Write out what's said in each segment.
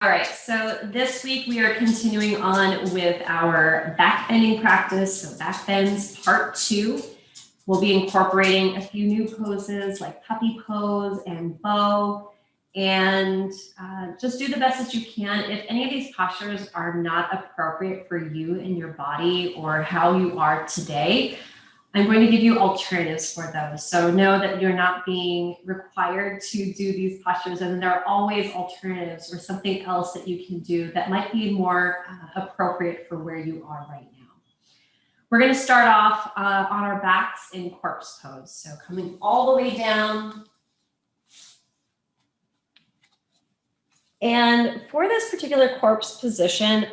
All right, so this week we are continuing on with our backbending practice. So backbends part 2. We'll be incorporating a few new poses like puppy pose and bow, and just do the best that you can. If any of these postures are not appropriate for you and your body or how you are today, I'm going to give you alternatives for those. So know that you're not being required to do these postures, and there are always alternatives or something else that you can do that might be more appropriate for where you are right now. We're going to start off on our backs in corpse pose. So coming all the way down. And for this particular corpse position,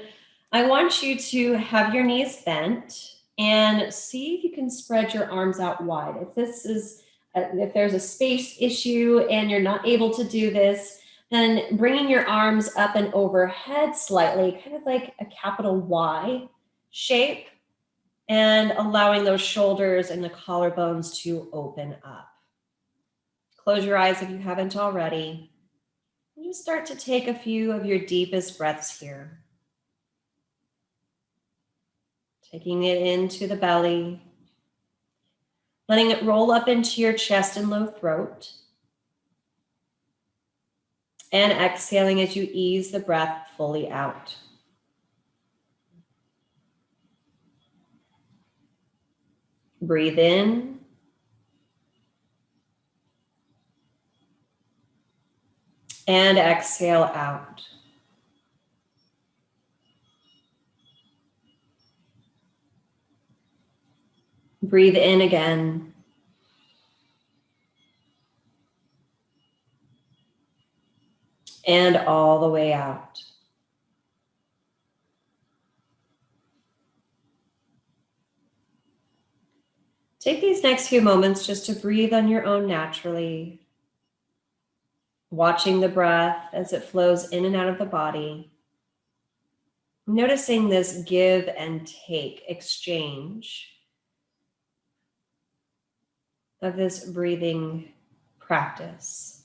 I want you to have your knees bent and see if you can spread your arms out wide. If there's a space issue and you're not able to do this, then bringing your arms up and overhead slightly, kind of like a capital Y shape, and allowing those shoulders and the collarbones to open up. Close your eyes if you haven't already. And just start to take a few of your deepest breaths here. Taking it into the belly, letting it roll up into your chest and low throat, and exhaling as you ease the breath fully out. Breathe in, and exhale out. Breathe in again. And all the way out. Take these next few moments just to breathe on your own naturally, watching the breath as it flows in and out of the body. Noticing this give and take exchange of this breathing practice.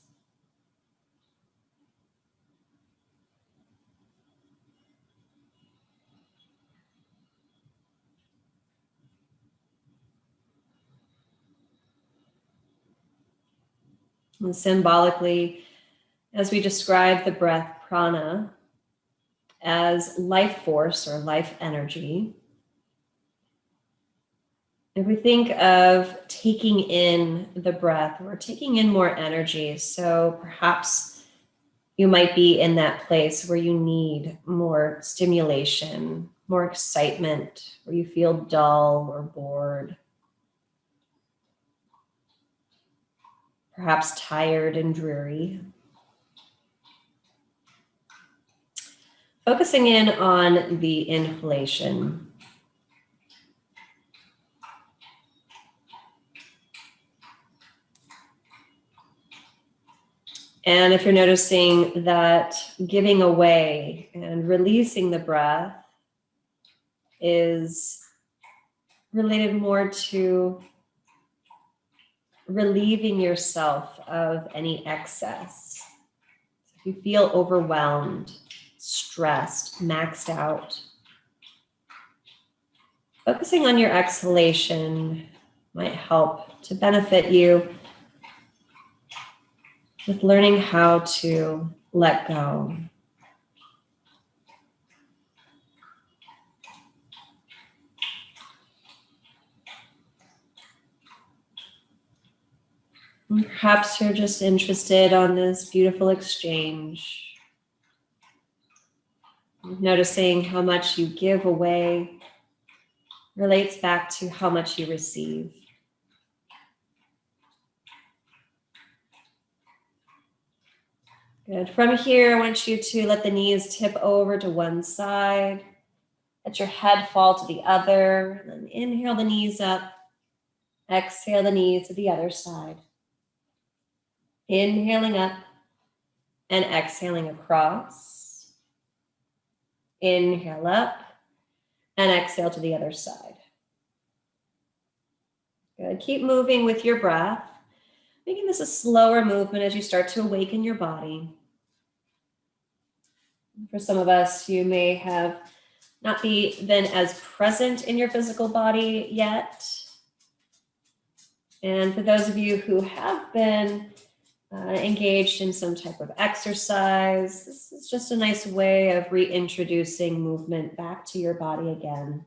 And symbolically, as we describe the breath prana as life force or life energy, if we think of taking in the breath, we're taking in more energy. So perhaps you might be in that place where you need more stimulation, more excitement, where you feel dull or bored. Perhaps tired and dreary. Focusing in on the inhalation. And if you're noticing that giving away and releasing the breath is related more to relieving yourself of any excess. If you feel overwhelmed, stressed, maxed out, focusing on your exhalation might help to benefit you with learning how to let go. And perhaps you're just interested on this beautiful exchange, noticing how much you give away relates back to how much you receive. Good. From here, I want you to let the knees tip over to one side. Let your head fall to the other. And then inhale the knees up. Exhale the knees to the other side. Inhaling up and exhaling across. Inhale up and exhale to the other side. Good. Keep moving with your breath. Making this a slower movement as you start to awaken your body. For some of us, you may have not been as present in your physical body yet. And for those of you who have been engaged in some type of exercise, this is just a nice way of reintroducing movement back to your body again.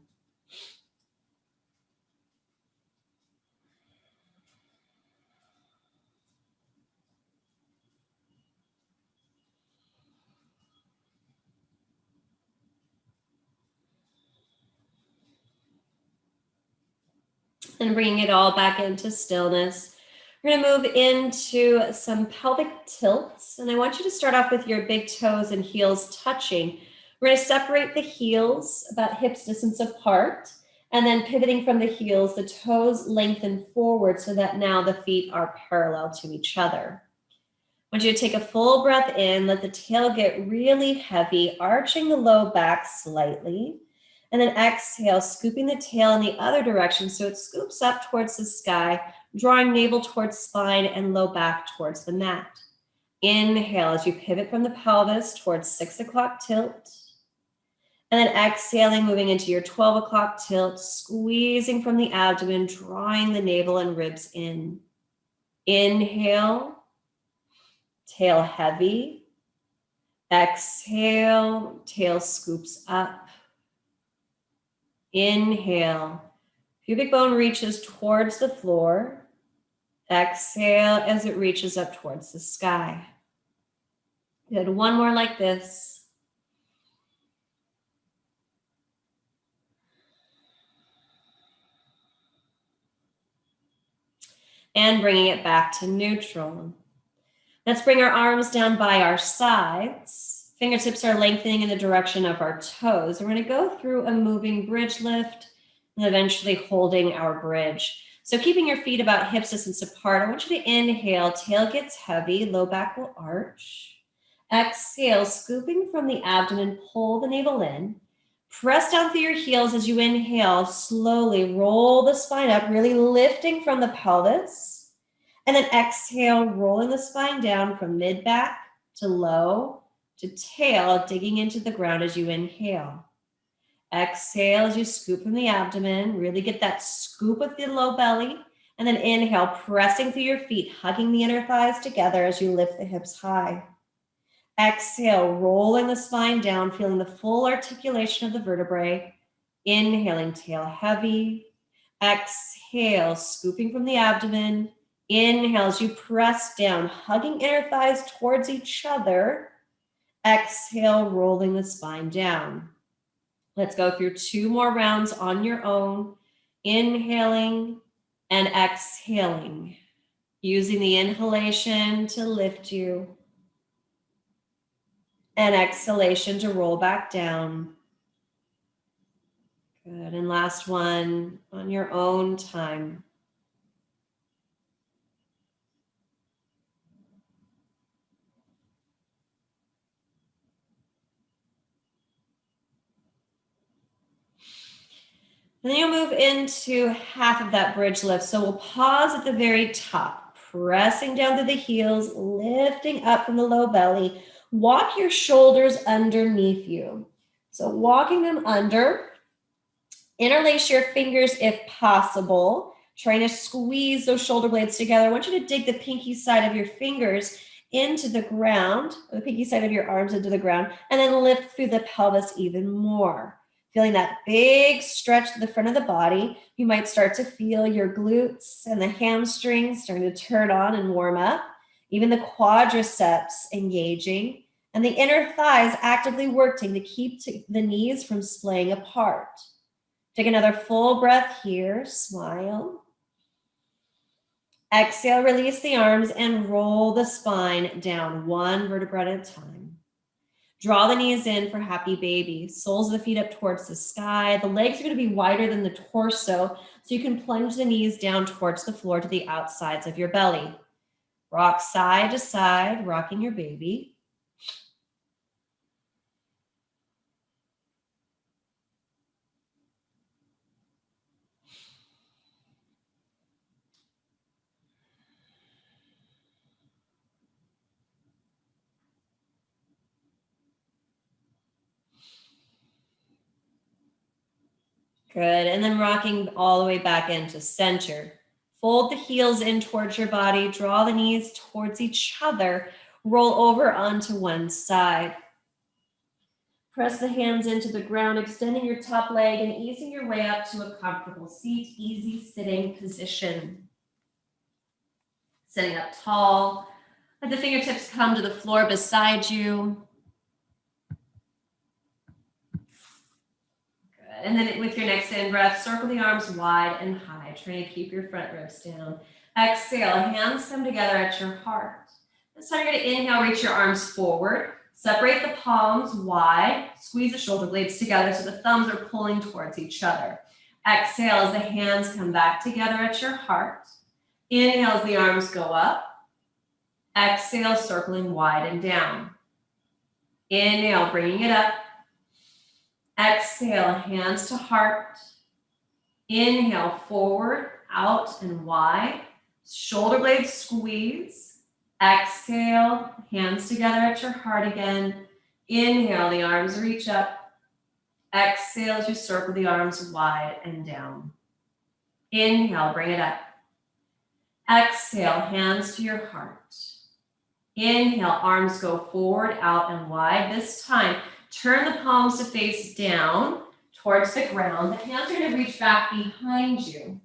And bringing it all back into stillness. We're going to move into some pelvic tilts. And I want you to start off with your big toes and heels touching. We're going to separate the heels about hips distance apart. And then pivoting from the heels, the toes lengthen forward so that now the feet are parallel to each other. I want you to take a full breath in, let the tail get really heavy, arching the low back slightly. And then exhale, scooping the tail in the other direction so it scoops up towards the sky, drawing navel towards spine and low back towards the mat. Inhale as you pivot from the pelvis towards 6 o'clock tilt. And then exhaling, moving into your 12 o'clock tilt, squeezing from the abdomen, drawing the navel and ribs in. Inhale, tail heavy. Exhale, tail scoops up. Inhale, pubic bone reaches towards the floor. Exhale as it reaches up towards the sky. Good, one more like this. And bringing it back to neutral. Let's bring our arms down by our sides. Fingertips are lengthening in the direction of our toes. We're going to go through a moving bridge lift and eventually holding our bridge. So keeping your feet about hips distance apart, I want you to inhale, tail gets heavy, low back will arch. Exhale, scooping from the abdomen, pull the navel in. Press down through your heels as you inhale, slowly roll the spine up, really lifting from the pelvis. And then exhale, rolling the spine down from mid-back to low to tail, digging into the ground as you inhale. Exhale as you scoop from the abdomen, really get that scoop of the low belly. And then inhale, pressing through your feet, hugging the inner thighs together as you lift the hips high. Exhale, rolling the spine down, feeling the full articulation of the vertebrae. Inhaling, tail heavy. Exhale, scooping from the abdomen. Inhale as you press down, hugging inner thighs towards each other. Exhale, rolling the spine down. Let's go through 2 more rounds on your own. Inhaling and exhaling. Using the inhalation to lift you. And exhalation to roll back down. Good, and last one on your own time. And then you'll move into half of that bridge lift. So we'll pause at the very top, pressing down through the heels, lifting up from the low belly. Walk your shoulders underneath you. So walking them under, interlace your fingers if possible, trying to squeeze those shoulder blades together. I want you to dig the pinky side of your fingers into the ground, or the pinky side of your arms into the ground, and then lift through the pelvis even more. Feeling that big stretch to the front of the body. You might start to feel your glutes and the hamstrings starting to turn on and warm up, even the quadriceps engaging, and the inner thighs actively working to keep the knees from splaying apart. Take another full breath here, smile. Exhale, release the arms and roll the spine down 1 vertebra at a time. Draw the knees in for happy baby. Soles of the feet up towards the sky. The legs are going to be wider than the torso, so you can plunge the knees down towards the floor to the outsides of your belly. Rock side to side, rocking your baby. Good, and then rocking all the way back into center. Fold the heels in towards your body, draw the knees towards each other, roll over onto one side. Press the hands into the ground, extending your top leg and easing your way up to a comfortable seat, easy sitting position. Sitting up tall, let the fingertips come to the floor beside you. Good. And then with your next in breath, circle the arms wide and high, trying to keep your front ribs down. Exhale, hands come together at your heart. This time you're going to inhale, reach your arms forward. Separate the palms wide, squeeze the shoulder blades together so the thumbs are pulling towards each other. Exhale as the hands come back together at your heart. Inhale as the arms go up. Exhale, circling wide and down. Inhale, bringing it up. Exhale, hands to heart. Inhale, forward, out and wide. Shoulder blades squeeze. Exhale, hands together at your heart again. Inhale, the arms reach up. Exhale as you circle the arms wide and down. Inhale, bring it up. Exhale, hands to your heart. Inhale, arms go forward, out and wide. This time, turn the palms to face down towards the ground. The hands are going to reach back behind you.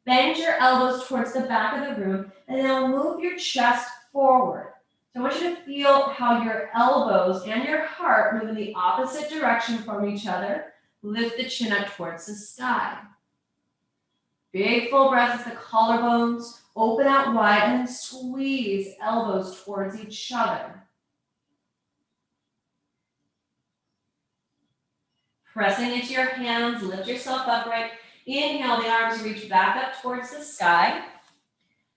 Bend your elbows towards the back of the room, and now move your chest forward. So I want you to feel how your elbows and your heart move in the opposite direction from each other. Lift the chin up towards the sky. Big full breath as the collarbones open out wide, and then squeeze elbows towards each other. Pressing into your hands, lift yourself upright. Inhale, the arms reach back up towards the sky.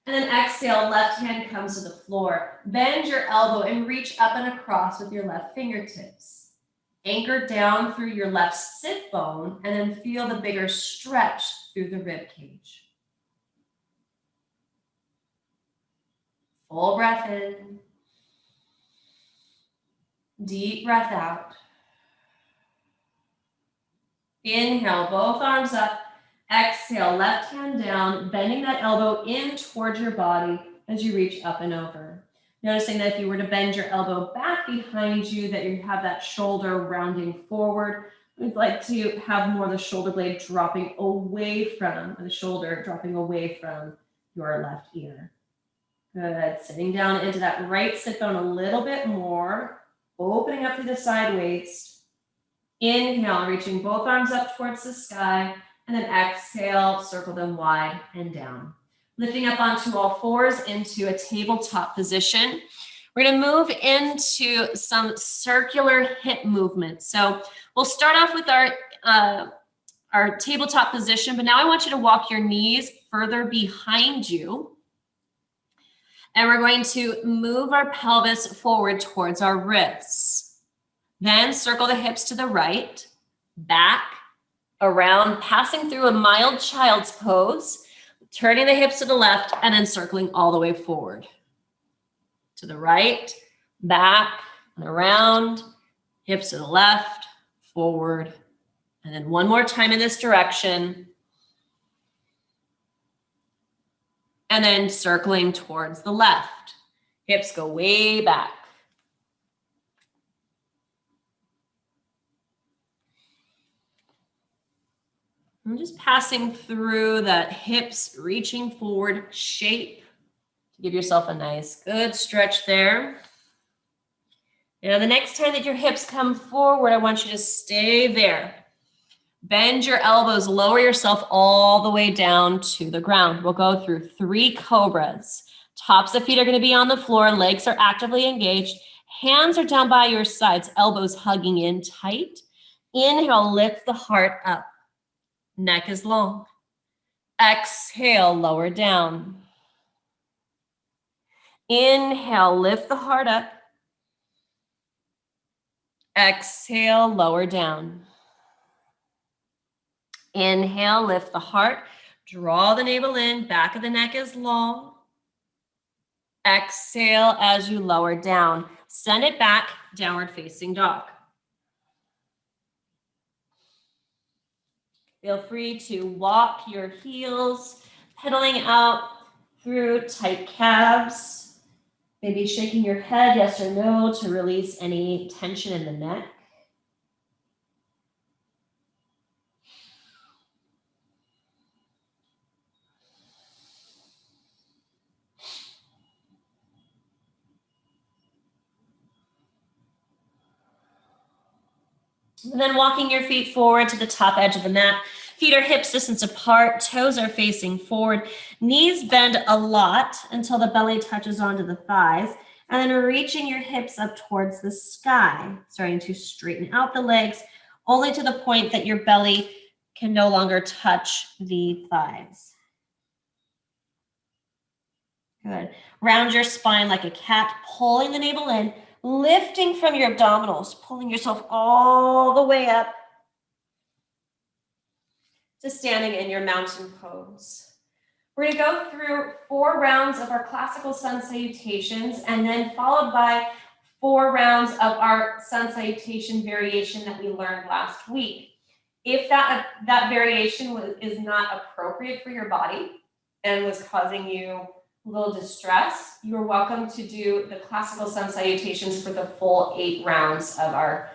And then exhale, left hand comes to the floor. Bend your elbow and reach up and across with your left fingertips. Anchor down through your left sit bone and then feel the bigger stretch through the rib cage. Full breath in. Deep breath out. Inhale, both arms up. Exhale, left hand down, bending that elbow in towards your body as you reach up and over. Noticing that if you were to bend your elbow back behind you, that you have that shoulder rounding forward. We'd like to have more of the shoulder blade dropping away from, the shoulder dropping away from your left ear. Good, sitting down into that right sit bone a little bit more, opening up through the side waist. Inhale, reaching both arms up towards the sky. And then exhale, circle them wide and down. Lifting up onto all fours into a tabletop position. We're going to move into some circular hip movements. So we'll start off with our tabletop position, but now I want you to walk your knees further behind you. And we're going to move our pelvis forward towards our wrists. Then circle the hips to the right, back, around, passing through a mild child's pose, turning the hips to the left, and then circling all the way forward. To the right, back, and around, hips to the left, forward, and then one more time in this direction. And then circling towards the left. Hips go way back. I'm just passing through that hips reaching forward shape to give yourself a nice good stretch there. Now the next time that your hips come forward, I want you to stay there. Bend your elbows, lower yourself all the way down to the ground. We'll go through 3 cobras. Tops of feet are going to be on the floor, legs are actively engaged. Hands are down by your sides, elbows hugging in tight. Inhale, lift the heart up. Neck is long. Exhale, lower down. Inhale, lift the heart up. Exhale, lower down. Inhale, lift the heart. Draw the navel in. Back of the neck is long. Exhale as you lower down. Send it back, downward facing dog. Feel free to walk your heels, pedaling out through tight calves. Maybe shaking your head, yes or no, to release any tension in the neck. And then walking your feet forward to the top edge of the mat. Feet are hips distance apart, toes are facing forward. Knees bend a lot until the belly touches onto the thighs. And then reaching your hips up towards the sky, starting to straighten out the legs, only to the point that your belly can no longer touch the thighs. Good. Round your spine like a cat, pulling the navel in, lifting from your abdominals, pulling yourself all the way up to standing in your mountain pose. We're going to go through 4 rounds of our Classical Sun Salutations and then followed by 4 rounds of our Sun Salutation variation that we learned last week. If that variation is not appropriate for your body and was causing you a little distress, you're welcome to do the Classical Sun Salutations for the full 8 rounds of our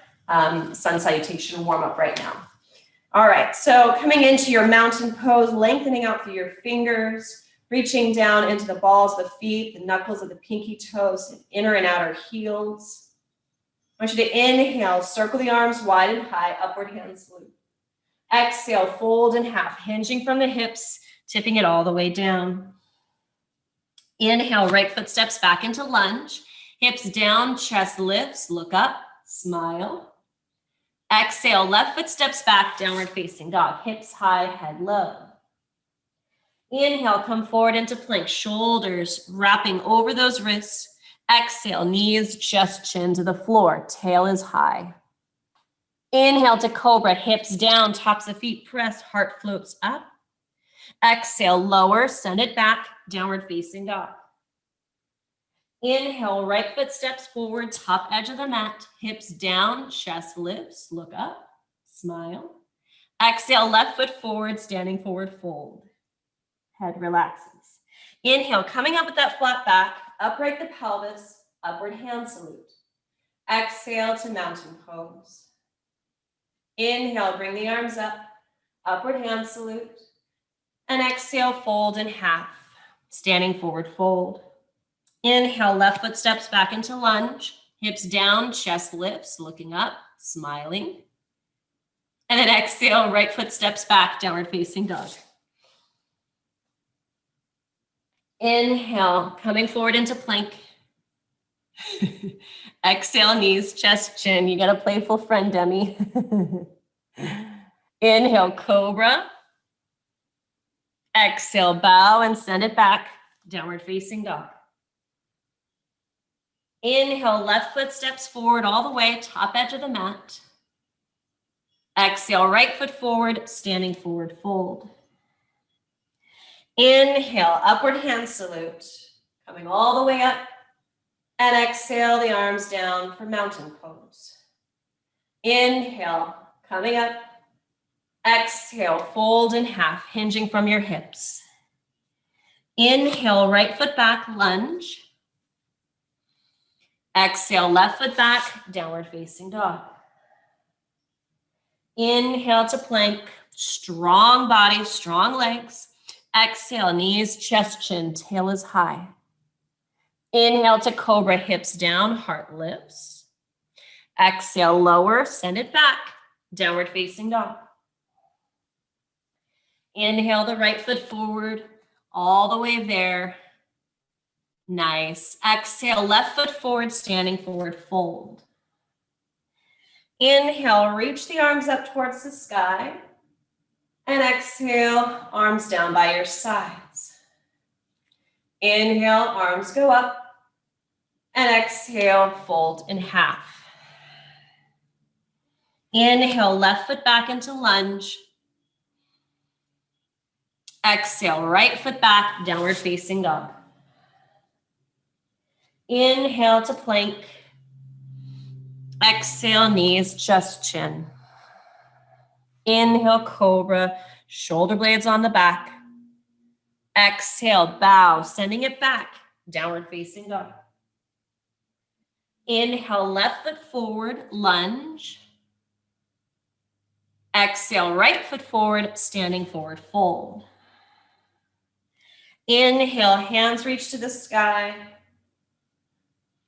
Sun Salutation warm-up right now. All right, so coming into your mountain pose, lengthening out through your fingers, reaching down into the balls of the feet, the knuckles of the pinky toes, and inner and outer heels. I want you to inhale, circle the arms wide and high, upward hand salute. Exhale, fold in half, hinging from the hips, tipping it all the way down. Inhale, right foot steps back into lunge, hips down, chest lifts, look up, smile. Exhale, left foot steps back, downward facing dog, hips high, head low. Inhale, come forward into plank, shoulders wrapping over those wrists. Exhale, knees, chest, chin to the floor, tail is high. Inhale to Cobra, hips down, tops of feet pressed, heart floats up. Exhale, lower, send it back, downward facing dog. Inhale, right foot steps forward, top edge of the mat, hips down, chest lifts, look up, smile. Exhale, left foot forward, standing forward, fold. Head relaxes. Inhale, coming up with that flat back, upright the pelvis, upward hand salute. Exhale to mountain pose. Inhale, bring the arms up, upward hand salute. And exhale, fold in half, standing forward, fold. Inhale, left foot steps back into lunge, hips down, chest lifts, looking up, smiling. And then exhale, right foot steps back, downward facing dog. Inhale, coming forward into plank. Exhale, knees, chest, chin. You got a playful friend, Demi. Inhale, Cobra. Exhale, bow and send it back, downward facing dog. Inhale, left foot steps forward all the way, top edge of the mat. Exhale, right foot forward, standing forward, fold. Inhale, upward hand salute, coming all the way up. And exhale, the arms down for mountain pose. Inhale, coming up. Exhale, fold in half, hinging from your hips. Inhale, right foot back, lunge. Exhale, left foot back, downward facing dog. Inhale to plank, strong body, strong legs. Exhale, knees, chest, chin, tail is high. Inhale to Cobra, hips down, heart lifts. Exhale, lower, send it back, downward facing dog. Inhale the right foot forward, all the way there. Nice. Exhale, left foot forward, standing forward, fold. Inhale, reach the arms up towards the sky. And exhale, arms down by your sides. Inhale, arms go up. And exhale, fold in half. Inhale, left foot back into lunge. Exhale, right foot back, downward facing dog. Inhale to plank. Exhale, knees, chest, chin. Inhale, cobra, shoulder blades on the back. Exhale, bow, sending it back, downward facing dog. Inhale, left foot forward, lunge. Exhale, right foot forward, standing forward, fold. Inhale, hands reach to the sky.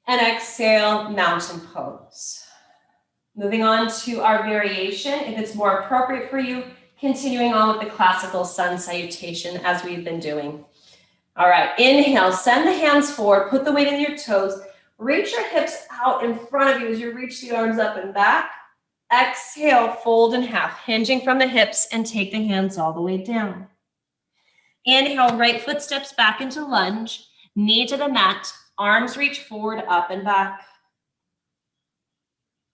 And exhale, mountain pose. Moving on to our variation, if it's more appropriate for you, continuing on with the classical sun salutation as we've been doing. All right, inhale, send the hands forward, put the weight in your toes, reach your hips out in front of you as you reach the arms up and back. Exhale, fold in half, hinging from the hips and take the hands all the way down. Inhale, right foot steps back into lunge, knee to the mat, arms reach forward, up and back.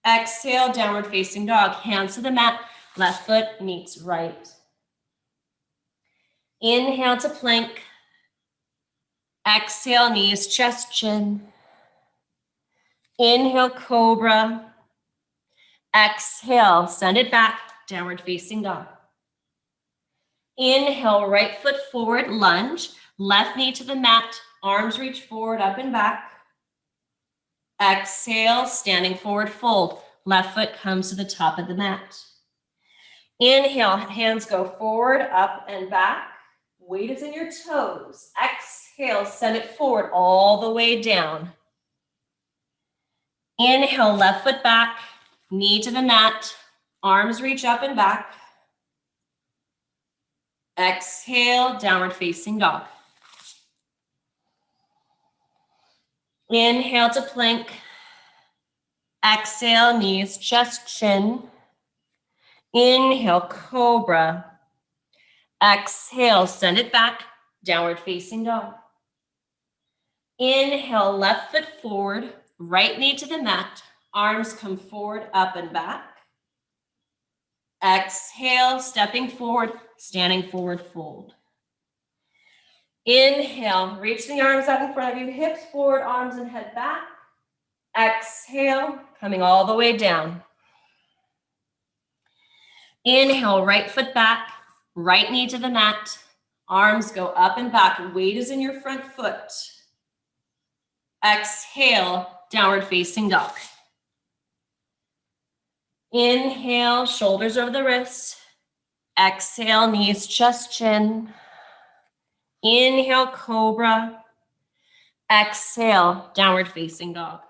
Exhale, downward facing dog, hands to the mat, left foot meets right. Inhale to plank. Exhale, knees, chest, chin. Inhale, cobra. Exhale, send it back, downward facing dog. Inhale, right foot forward, lunge, left knee to the mat, arms reach forward, up and back. Exhale, standing forward, fold. Left foot comes to the top of the mat. Inhale, hands go forward, up and back. Weight is in your toes. Exhale, send it forward all the way down. Inhale, left foot back, knee to the mat, arms reach up and back. Exhale, downward facing dog. Inhale to plank. Exhale, knees, chest, chin. Inhale, cobra. Exhale, send it back, downward facing dog. Inhale, left foot forward, right knee to the mat, arms come forward, up and back. Exhale, stepping forward, standing forward, fold. Inhale, reach the arms out in front of you, hips forward, arms and head back. Exhale, coming all the way down. Inhale, right foot back, right knee to the mat, arms go up and back, weight is in your front foot. Exhale, downward facing dog. Inhale, shoulders over the wrists. Exhale, knees, chest, chin. Inhale, cobra. Exhale, downward facing dog.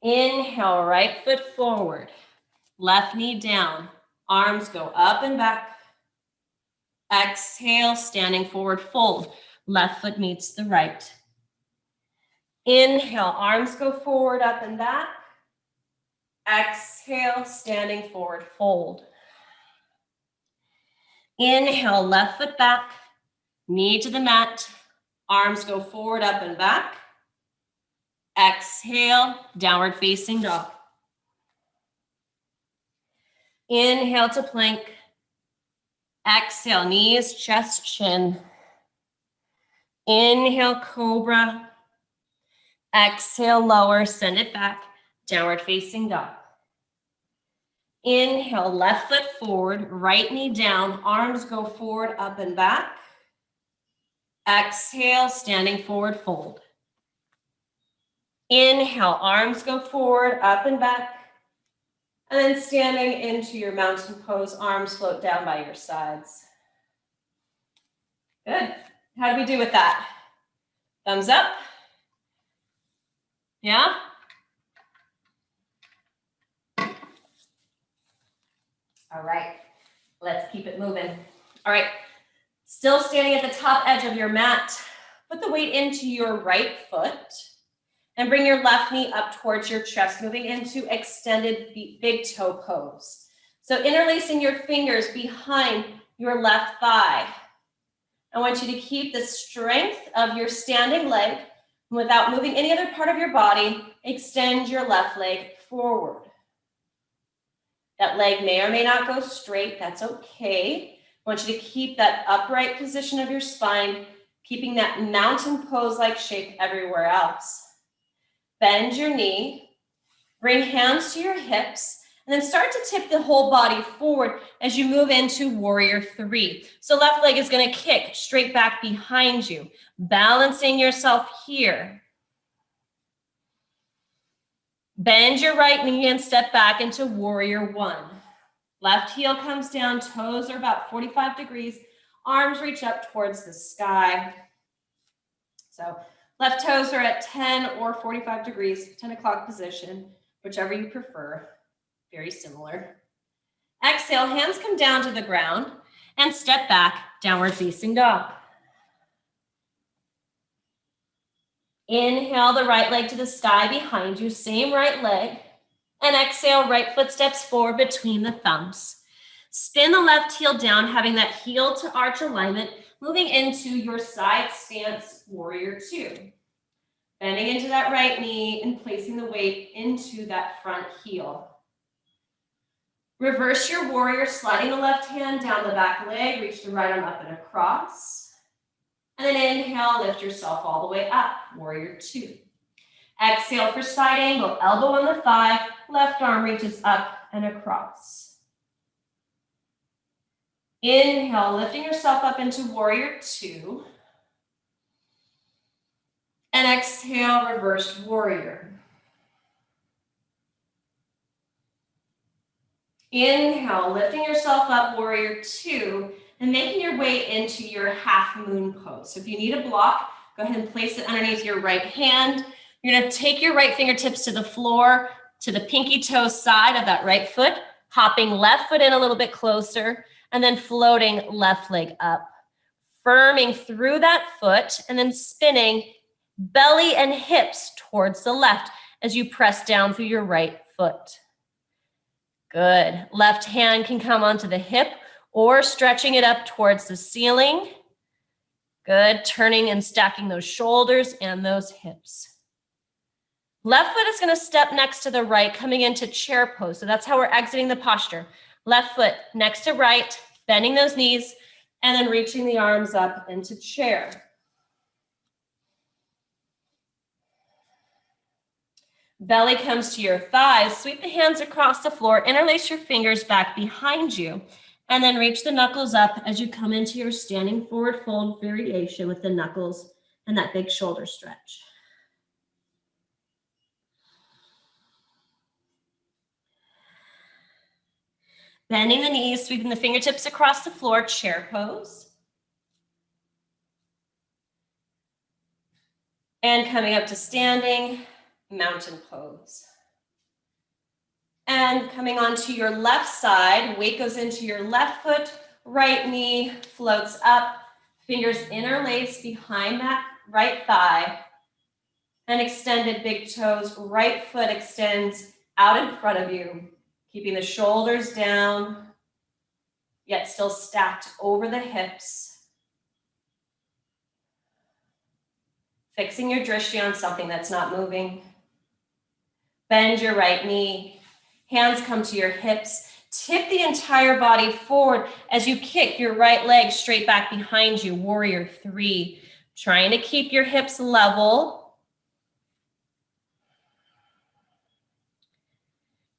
Inhale, right foot forward. Left knee down. Arms go up and back. Exhale, standing forward, fold. Left foot meets the right. Inhale, arms go forward, up and back. Exhale, standing forward, fold. Inhale, left foot back, knee to the mat, arms go forward, up and back. Exhale, downward facing dog. Inhale to plank. Exhale, knees, chest, chin. Inhale, cobra. Exhale, lower, send it back, downward facing dog. Inhale, left foot forward, right knee down, arms go forward, up and back. Exhale, standing forward, fold. Inhale, arms go forward, up and back. And then standing into your mountain pose, arms float down by your sides. Good. How do we do with that? Thumbs up? Yeah? All right, let's keep it moving. All right, still standing at the top edge of your mat, put the weight into your right foot and bring your left knee up towards your chest, moving into extended big toe pose. So interlacing your fingers behind your left thigh. I want you to keep the strength of your standing leg without moving any other part of your body. Extend your left leg forward. That leg may or may not go straight, that's okay. I want you to keep that upright position of your spine, keeping that mountain pose-like shape everywhere else. Bend your knee, bring hands to your hips, And then start to tip the whole body forward as you move into warrior three. So left leg is going to kick straight back behind you, balancing yourself here. Bend your right knee and step back into warrior one. Left heel comes down, toes are about 45 degrees, arms reach up towards the sky. So left toes are at 10 or 45 degrees, 10 o'clock position, whichever you prefer, very similar. Exhale, hands come down to the ground and step back, downward facing dog. Inhale the right leg to the sky behind you, same right leg. And exhale, right foot steps forward between the thumbs. Spin the left heel down, having that heel to arch alignment, moving into your side stance, warrior two. Bending into that right knee and placing the weight into that front heel. Reverse your warrior, sliding the left hand down the back leg, reach the right arm up and across. And then inhale, lift yourself all the way up, warrior two. Exhale for side angle, elbow on the thigh, left arm reaches up and across. Inhale, lifting yourself up into warrior two. And exhale, reversed warrior. Inhale, lifting yourself up, warrior two, and making your way into your half moon pose. So if you need a block, go ahead and place it underneath your right hand. You're going to take your right fingertips to the floor, to the pinky toe side of that right foot, hopping left foot in a little bit closer, and then floating left leg up. Firming through that foot, and then spinning belly and hips towards the left as you press down through your right foot. Good. Left hand can come onto the hip or stretching it up towards the ceiling. Good. Turning and stacking those shoulders and those hips. Left foot is going to step next to the right, coming into chair pose. So that's how we're exiting the posture. Left foot next to right, bending those knees, and then reaching the arms up into chair. Belly comes to your thighs. Sweep the hands across the floor, interlace your fingers back behind you, and then reach the knuckles up as you come into your standing forward fold variation with the knuckles and that big shoulder stretch. Bending the knees, sweeping the fingertips across the floor, chair pose. And coming up to standing, mountain pose. And coming onto your left side, weight goes into your left foot, right knee floats up, fingers interlace behind that right thigh, and extended big toes, right foot extends out in front of you, keeping the shoulders down, yet still stacked over the hips. Fixing your drishti on something that's not moving. Bend your right knee. Hands come to your hips. Tip the entire body forward as you kick your right leg straight back behind you, warrior three. Trying to keep your hips level.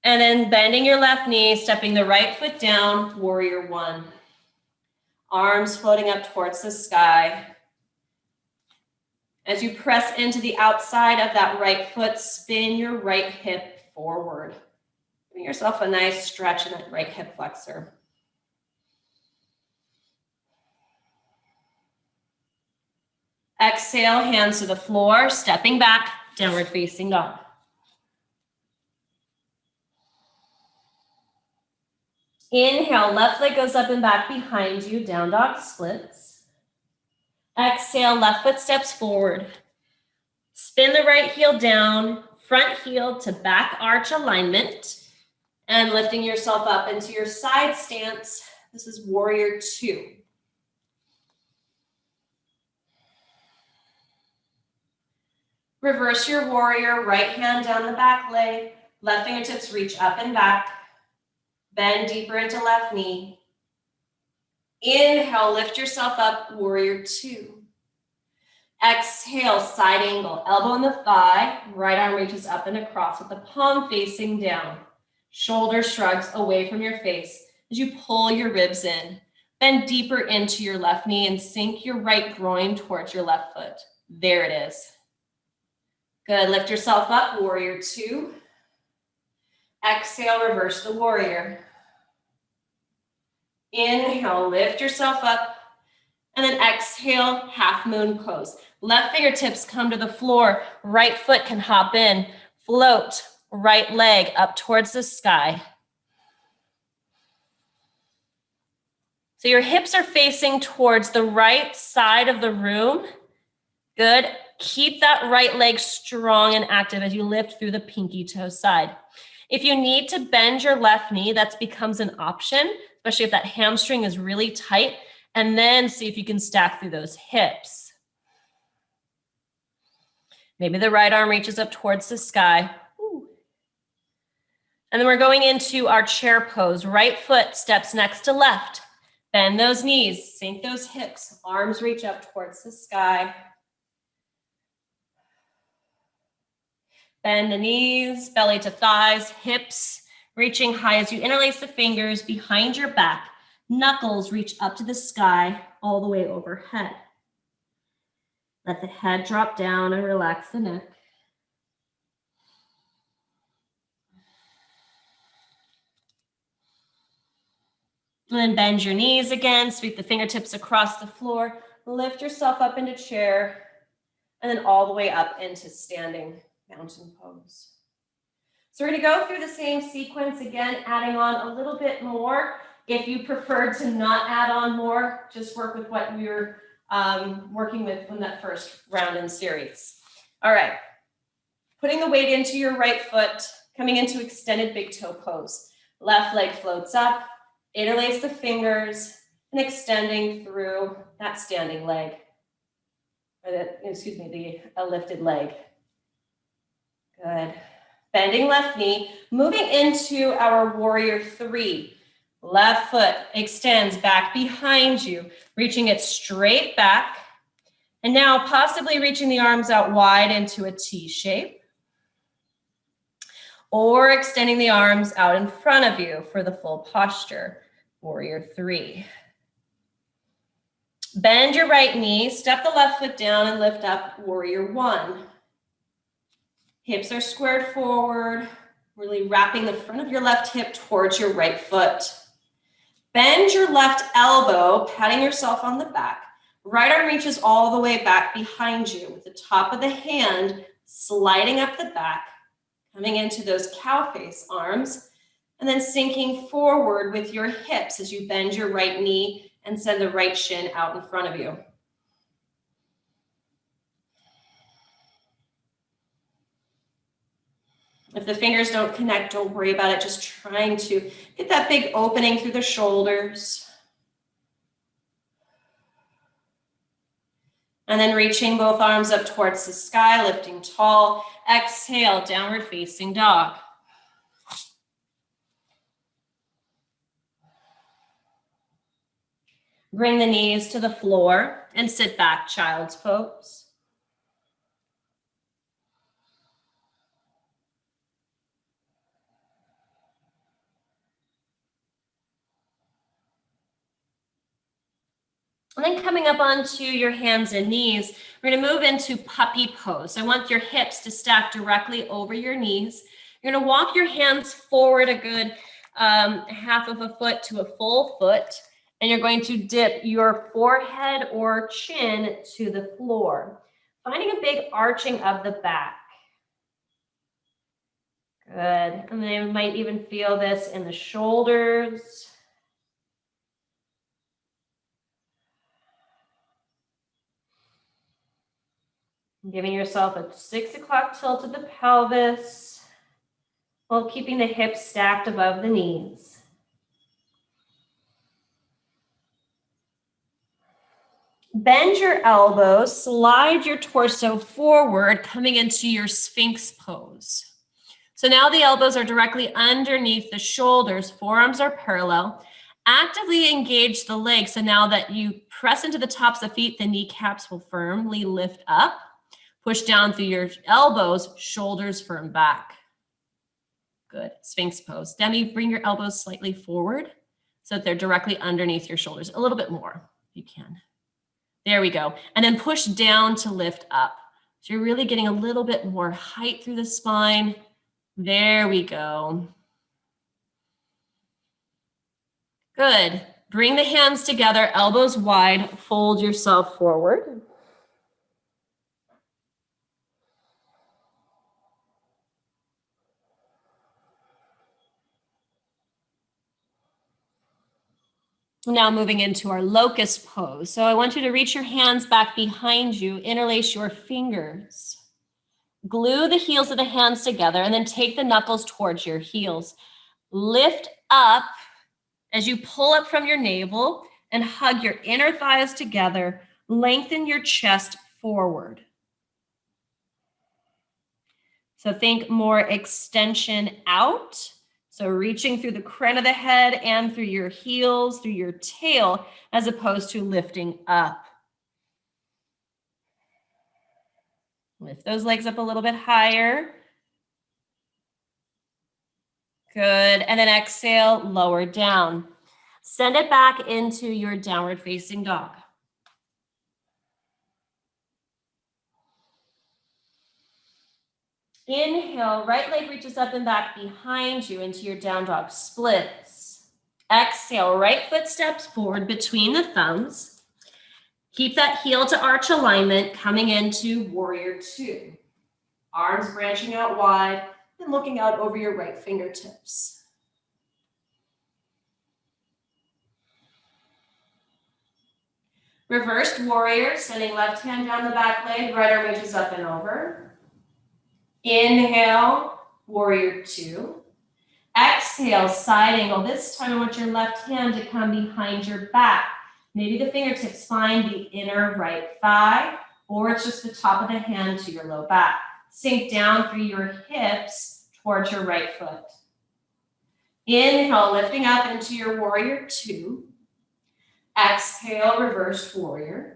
And then bending your left knee, stepping the right foot down, warrior one. Arms floating up towards the sky. As you press into the outside of that right foot, spin your right hip forward. Give yourself a nice stretch in that right hip flexor. Exhale, hands to the floor, stepping back, downward facing dog. Inhale, left leg goes up and back behind you, down dog splits. Exhale, left foot steps forward. Spin the right heel down, front heel to back arch alignment, and lifting yourself up into your side stance. This is warrior two. Reverse your warrior, right hand down the back leg, left fingertips reach up and back. Bend deeper into left knee. Inhale, lift yourself up, warrior two. Exhale, side angle, elbow in the thigh, right arm reaches up and across with the palm facing down. Shoulder shrugs away from your face as you pull your ribs in. Bend deeper into your left knee and sink your right groin towards your left foot. There it is. Good, lift yourself up, warrior two. Exhale, reverse the warrior. Inhale, lift yourself up. And then exhale, half moon pose. Left fingertips come to the floor. Right foot can hop in. Float, right leg up towards the sky. So your hips are facing towards the right side of the room. Good. Keep that right leg strong and active as you lift through the pinky toe side. If you need to bend your left knee, that becomes an option, especially if that hamstring is really tight, and then see if you can stack through those hips. Maybe the right arm reaches up towards the sky. Ooh. And then we're going into our chair pose. Right foot steps next to left. Bend those knees, sink those hips, arms reach up towards the sky. Bend the knees, belly to thighs, hips reaching high as you interlace the fingers behind your back. Knuckles reach up to the sky all the way overhead. Let the head drop down and relax the neck. And then bend your knees again, sweep the fingertips across the floor, lift yourself up into chair, and then all the way up into standing mountain pose. So we're gonna go through the same sequence again, adding on a little bit more. If you prefer to not add on more, just work with what we were working with in that first round in series. All right, putting the weight into your right foot, coming into extended big toe pose. Left leg floats up, interlace the fingers, and extending through that standing leg, or the lifted leg. Good. Bending left knee, moving into our warrior three. Left foot extends back behind you, reaching it straight back. And now possibly reaching the arms out wide into a T shape. Or extending the arms out in front of you for the full posture, warrior three. Bend your right knee, step the left foot down and lift up, warrior one. Hips are squared forward, really wrapping the front of your left hip towards your right foot. Bend your left elbow, patting yourself on the back. Right arm reaches all the way back behind you with the top of the hand sliding up the back, coming into those cow face arms, and then sinking forward with your hips as you bend your right knee and send the right shin out in front of you. If the fingers don't connect, don't worry about it. Just trying to get that big opening through the shoulders. And then reaching both arms up towards the sky, lifting tall. Exhale, downward facing dog. Bring the knees to the floor and sit back, child's pose. And then coming up onto your hands and knees, we're gonna move into puppy pose. I want your hips to stack directly over your knees. You're gonna walk your hands forward a good half of a foot to a full foot, and you're going to dip your forehead or chin to the floor, finding a big arching of the back. Good, and then you might even feel this in the shoulders. Giving yourself a 6 o'clock tilt of the pelvis while keeping the hips stacked above the knees. Bend your elbows, slide your torso forward, coming into your Sphinx pose. So now the elbows are directly underneath the shoulders, forearms are parallel. Actively engage the legs. So now that you press into the tops of the feet, the kneecaps will firmly lift up. Push down through your elbows, shoulders firm back. Good. Sphinx pose. Demi, bring your elbows slightly forward so that they're directly underneath your shoulders. A little bit more if you can. There we go. And then push down to lift up. So you're really getting a little bit more height through the spine. There we go. Good. Bring the hands together, elbows wide, fold yourself forward. Now moving into our locus pose. So I want you to reach your hands back behind you, interlace your fingers. Glue the heels of the hands together and then take the knuckles towards your heels. Lift up as you pull up from your navel and hug your inner thighs together. Lengthen your chest forward. So think more extension out. So reaching through the crown of the head and through your heels, through your tail, as opposed to lifting up. Lift those legs up a little bit higher. Good. And then exhale, lower down. Send it back into your downward facing dog. Inhale, right leg reaches up and back behind you into your down dog, splits. Exhale, right foot steps forward between the thumbs. Keep that heel to arch alignment, coming into warrior two. Arms branching out wide and looking out over your right fingertips. Reversed warrior, sending left hand down the back leg, right arm reaches up and over. Inhale, warrior two. Exhale, side angle. This time I want your left hand to come behind your back. Maybe the fingertips find the inner right thigh, or it's just the top of the hand to your low back. Sink down through your hips towards your right foot. Inhale, lifting up into your warrior two. Exhale, reversed warrior.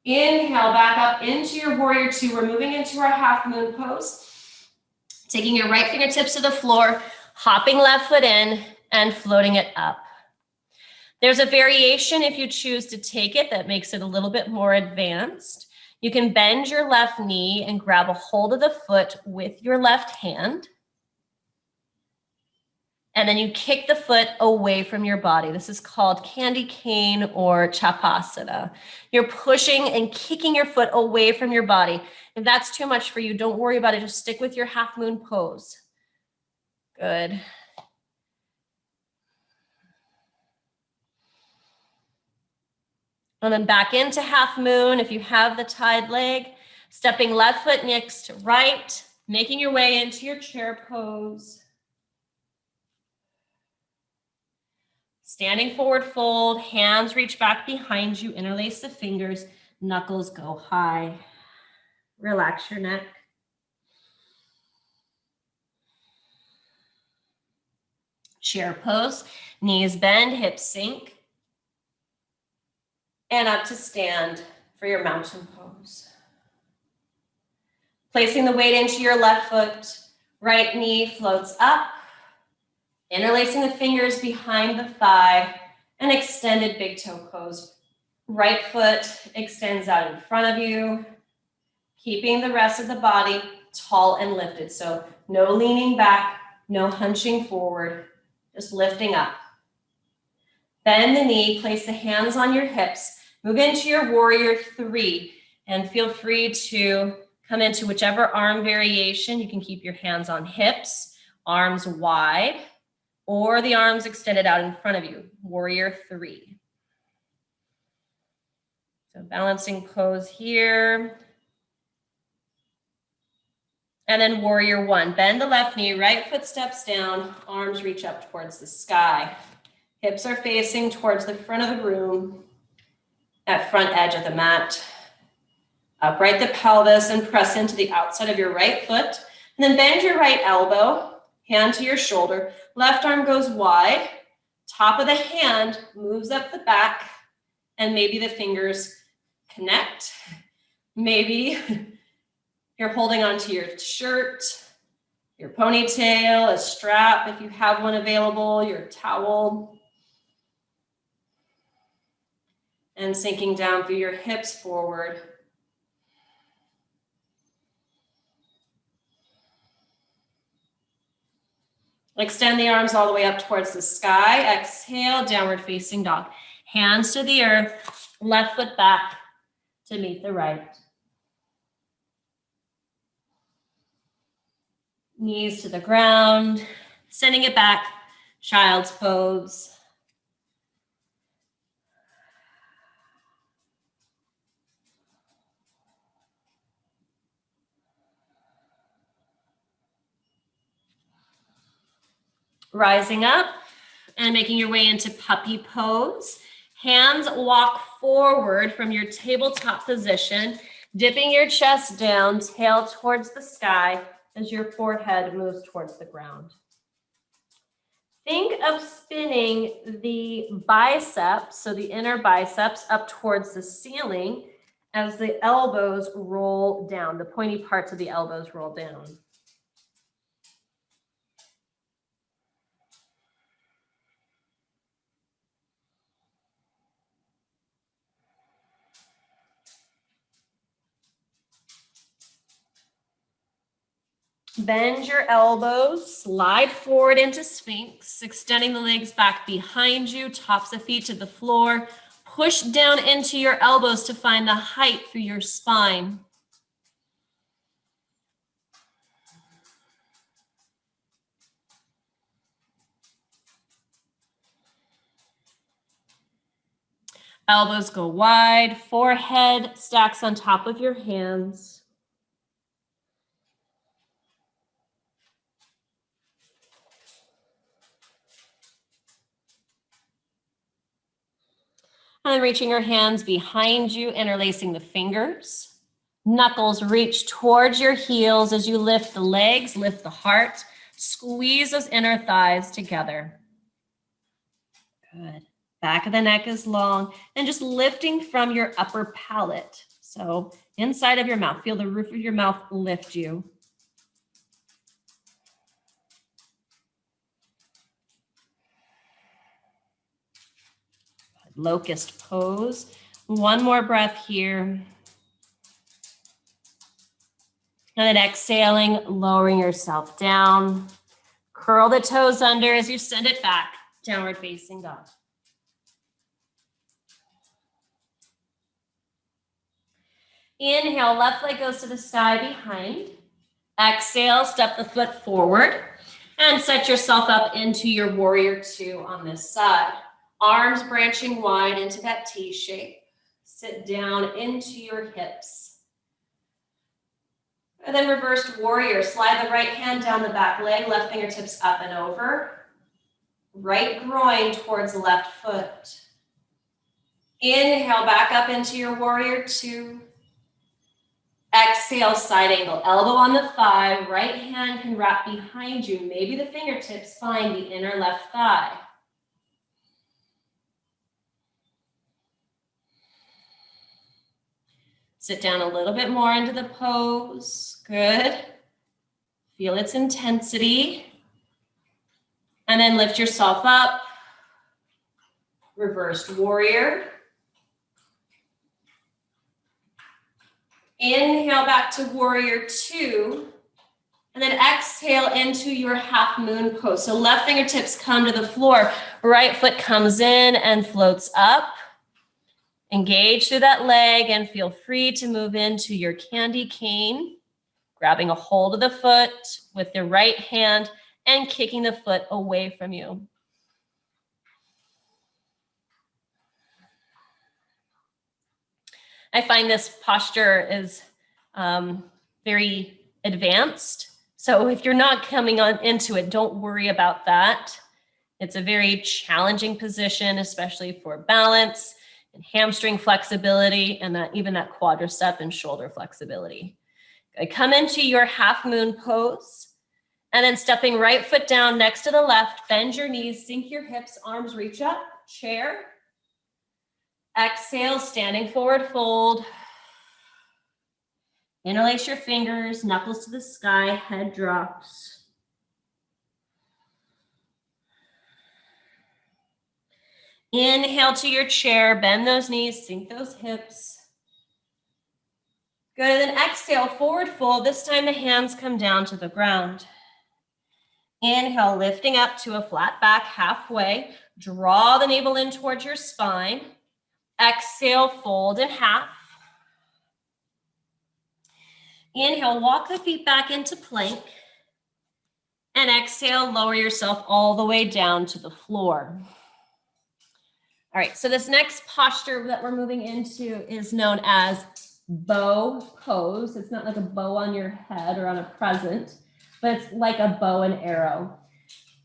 Inhale, back up into your warrior two. We're moving into our half moon pose. Taking your right fingertips to the floor, hopping left foot in and floating it up. There's a variation if you choose to take it that makes it a little bit more advanced. You can bend your left knee and grab a hold of the foot with your left hand. And then you kick the foot away from your body. This is called candy cane or chapasana. You're pushing and kicking your foot away from your body. If that's too much for you, don't worry about it. Just stick with your half moon pose. Good. And then back into half moon. If you have the tied leg, stepping left foot next to right, making your way into your chair pose. Standing forward fold, hands reach back behind you, interlace the fingers, knuckles go high. Relax your neck. Chair pose, knees bend, hips sink. And up to stand for your mountain pose. Placing the weight into your left foot, right knee floats up. Interlacing the fingers behind the thigh, and extended big toe pose. Right foot extends out in front of you, keeping the rest of the body tall and lifted. So no leaning back, no hunching forward, just lifting up. Bend the knee, place the hands on your hips, move into your warrior three, and feel free to come into whichever arm variation. You can keep your hands on hips, arms wide, or the arms extended out in front of you, warrior three. So balancing pose here. And then warrior one, bend the left knee, right foot steps down, arms reach up towards the sky. Hips are facing towards the front of the room, at front edge of the mat. Upright the pelvis and press into the outside of your right foot. And then bend your right elbow, hand to your shoulder, left arm goes wide, top of the hand moves up the back, and maybe the fingers connect. Maybe you're holding onto your shirt, Your ponytail, a strap if you have one available, your towel. And sinking down through your hips forward. Extend the arms all the way up towards the sky. Exhale, downward facing dog. Hands to the earth, left foot back to meet the right. Knees to the ground, sending it back, child's pose. Rising up and making your way into puppy pose. Hands walk forward from your tabletop position, dipping your chest down, tail towards the sky as your forehead moves towards the ground. Think of spinning the biceps, so the inner biceps, up towards the ceiling as the elbows roll down, the pointy parts of the elbows roll down. Bend your elbows, slide forward into Sphinx, extending the legs back behind you, tops of feet to the floor. Push down into your elbows to find the height through your spine. Elbows go wide, forehead stacks on top of your hands. And then reaching your hands behind you, interlacing the fingers. Knuckles reach towards your heels as you lift the legs, lift the heart. Squeeze those inner thighs together. Good. Back of the neck is long and just lifting from your upper palate. So inside of your mouth, feel the roof of your mouth lift you. Locus Pose. One more breath here. And then exhaling, lowering yourself down. Curl the toes under as you send it back, downward facing dog. Inhale, left leg goes to the sky behind. Exhale, step the foot forward and set yourself up into your warrior two on this side. Arms branching wide into that T shape. Sit down into your hips. And then reversed warrior. Slide the right hand down the back leg, left fingertips up and over. Right groin towards the left foot. Inhale, back up into your warrior two. Exhale, side angle. Elbow on the thigh. Right hand can wrap behind you. Maybe the fingertips find the inner left thigh. Sit down a little bit more into the pose. Good. Feel its intensity. And then lift yourself up. Reversed warrior. Inhale back to warrior two. And then exhale into your half moon pose. So left fingertips come to the floor. Right foot comes in and floats up. Engage through that leg and feel free to move into your candy cane, grabbing a hold of the foot with your right hand and kicking the foot away from you. I find this posture is very advanced. So if you're not coming on into it, don't worry about that. It's a very challenging position, especially for balance and hamstring flexibility, and even that quadricep and shoulder flexibility. Okay, come into your half moon pose, and then stepping right foot down next to the left, bend your knees, sink your hips, arms reach up, chair. Exhale, standing forward fold. Interlace your fingers, knuckles to the sky, head drops. Inhale to your chair, bend those knees, sink those hips. Good, and then exhale, forward fold. This time the hands come down to the ground. Inhale, lifting up to a flat back halfway. Draw the navel in towards your spine. Exhale, fold in half. Inhale, walk the feet back into plank. And exhale, lower yourself all the way down to the floor. All right, so this next posture that we're moving into is known as bow pose. It's not like a bow on your head or on a present, but it's like a bow and arrow.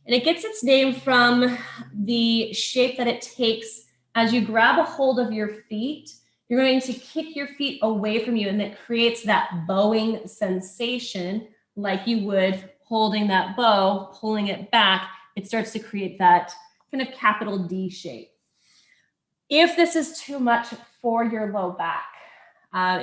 And it gets its name from the shape that it takes as you grab a hold of your feet. You're going to kick your feet away from you, and it creates that bowing sensation like you would holding that bow, pulling it back. It starts to create that kind of capital D shape. If this is too much for your low back,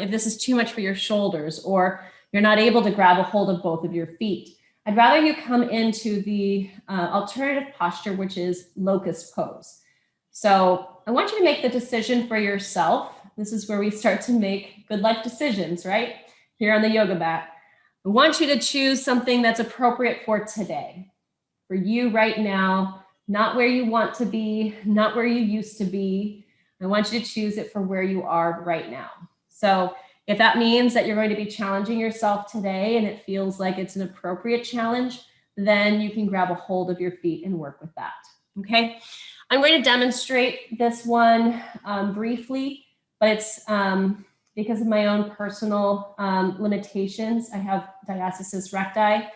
if this is too much for your shoulders, or you're not able to grab a hold of both of your feet, I'd rather you come into the alternative posture, which is Locus Pose. So I want you to make the decision for yourself. This is where we start to make good life decisions, right? Here on the yoga mat. I want you to choose something that's appropriate for today, for you right now, not where you want to be, not where you used to be. I want you to choose it for where you are right now. So if that means that you're going to be challenging yourself today and it feels like it's an appropriate challenge, then you can grab a hold of your feet and work with that, okay? I'm going to demonstrate this one briefly, but it's because of my own personal limitations. I have diastasis recti.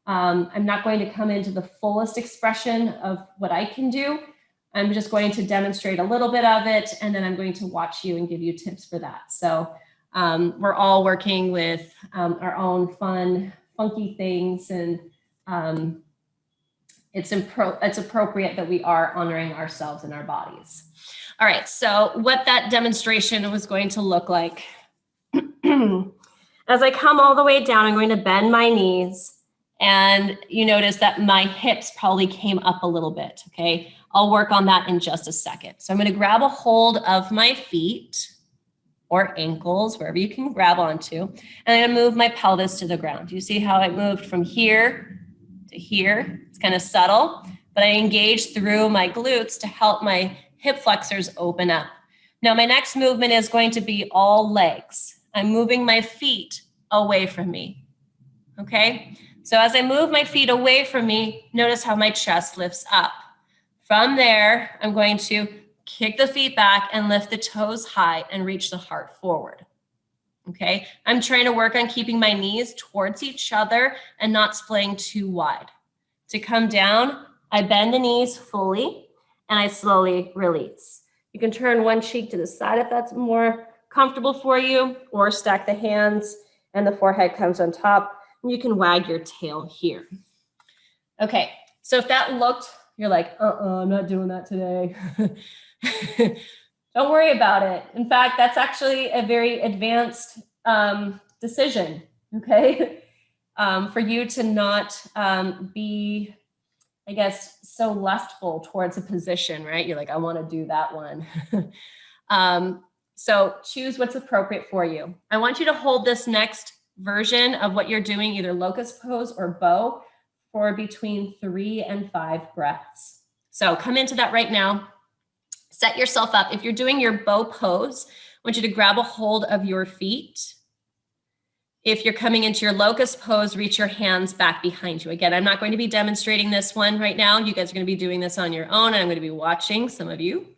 I'm not going to come into the fullest expression of what I can do. I'm just going to demonstrate a little bit of it, and then I'm going to watch you and give you tips for that. So we're all working with our own fun, funky things, and it's appropriate that we are honoring ourselves and our bodies. All right, so what that demonstration was going to look like. As I come all the way down, I'm going to bend my knees, and you notice that my hips probably came up a little bit, okay? I'll work on that in just a second. So I'm going to grab a hold of my feet or ankles, wherever you can grab onto, and I'm going to move my pelvis to the ground. You see how I moved from here to here? It's kind of subtle, but I engage through my glutes to help my hip flexors open up. Now my next movement is going to be all legs. I'm moving my feet away from me, okay? So as I move my feet away from me, notice how my chest lifts up. From there, I'm going to kick the feet back and lift the toes high and reach the heart forward, okay? I'm trying to work on keeping my knees towards each other and not splaying too wide. To come down, I bend the knees fully and I slowly release. You can turn one cheek to the side if that's more comfortable for you, or stack the hands and the forehead comes on top. And you can wag your tail here. Okay, so if that looked, you're like, I'm not doing that today. Don't worry about it. In fact, that's actually a very advanced decision, okay? For you to not be, I guess, so lustful towards a position, right? You're like, I want to do that one. So choose what's appropriate for you. I want you to hold this next version of what you're doing, either Locus Pose or bow, for between 3 and 5 breaths. So come into that right now. Set yourself up. If you're doing your bow pose, I want you to grab a hold of your feet. If you're coming into your Locus Pose, reach your hands back behind you. Again, I'm not going to be demonstrating this one right now. You guys are going to be doing this on your own. I'm going to be watching some of you,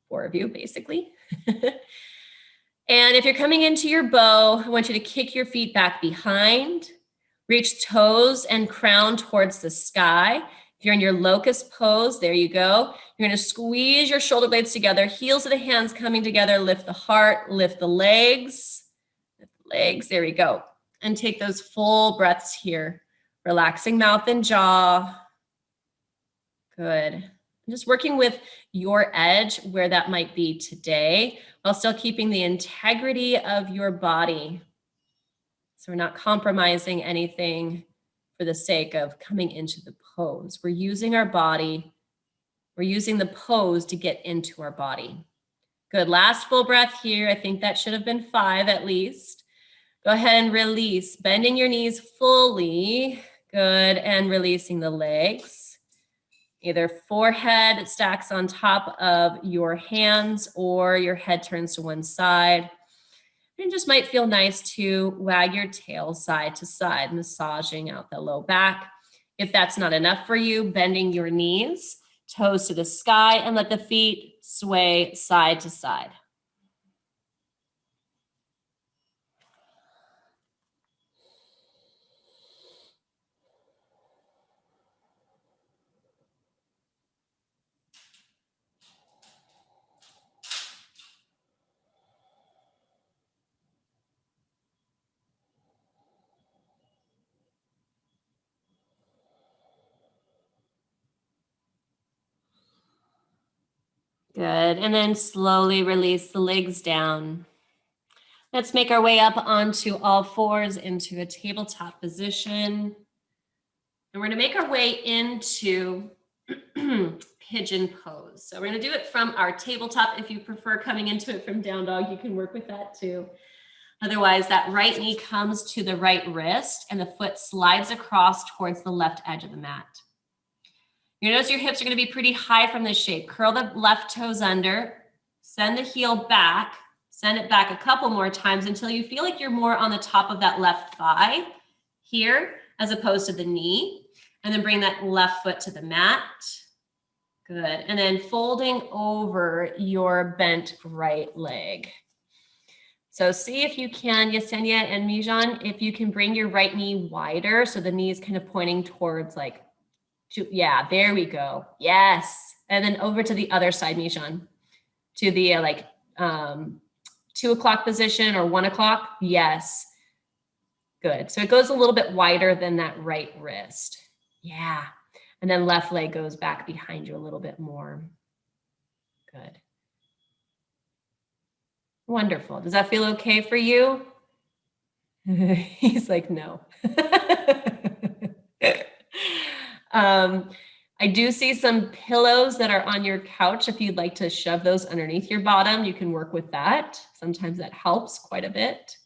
4 of you basically. And if you're coming into your bow, I want you to kick your feet back behind, reach toes and crown towards the sky. If you're in your Locus Pose, there you go. You're going to squeeze your shoulder blades together, heels of the hands coming together, lift the heart, lift the legs. Legs, there we go. And take those full breaths here. Relaxing mouth and jaw. Good. I'm just working with your edge where that might be today, while still keeping the integrity of your body. So we're not compromising anything for the sake of coming into the pose. We're using our body We're using the pose to get into our body. Good, last full breath here. I think that should have been 5 at least. Go ahead and release, bending your knees fully. Good, and releasing the legs. Either forehead stacks on top of your hands or your head turns to one side. It just might feel nice to wag your tail side to side, massaging out the low back. If that's not enough for you, bending your knees, toes to the sky, and let the feet sway side to side. Good, and then slowly release the legs down. Let's make our way up onto all fours into a tabletop position. And we're gonna make our way into Pigeon Pose. So we're gonna do it from our tabletop. If you prefer coming into it from down dog, you can work with that too. Otherwise, that right knee comes to the right wrist and the foot slides across towards the left edge of the mat. You notice your hips are gonna be pretty high from this shape. Curl the left toes under, send the heel back, send it back a couple more times until you feel like you're more on the top of that left thigh here, as opposed to the knee. And then bring that left foot to the mat. Good, and then folding over your bent right leg. So see if you can, Yesenia and Mijan, if you can bring your right knee wider so the knee is kind of pointing towards like, yeah, there we go. Yes. And then over to the other side, Mijan, to the 2 o'clock position or 1 o'clock. Yes. Good. So it goes a little bit wider than that right wrist. Yeah. And then left leg goes back behind you a little bit more. Good. Wonderful. Does that feel okay for you? He's like, no. I do see some pillows that are on your couch. If you'd like to shove those underneath your bottom, you can work with that. Sometimes that helps quite a bit.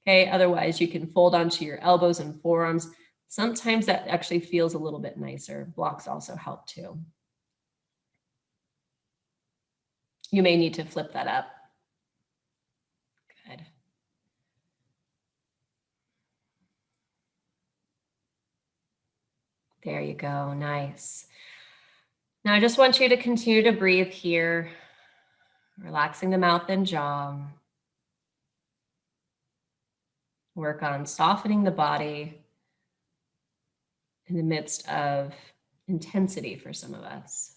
Okay, otherwise you can fold onto your elbows and forearms. Sometimes that actually feels a little bit nicer. Blocks also help too. You may need to flip that up. Good. There you go, nice. Now I just want you to continue to breathe here, relaxing the mouth and jaw. Work on softening the body in the midst of intensity for some of us.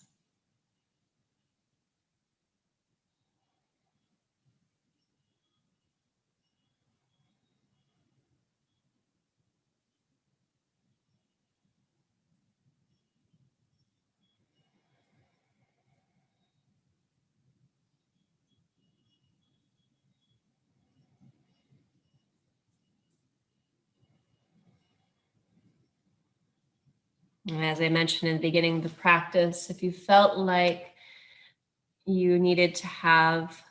As I mentioned in the beginning of the practice, if you felt like you needed to have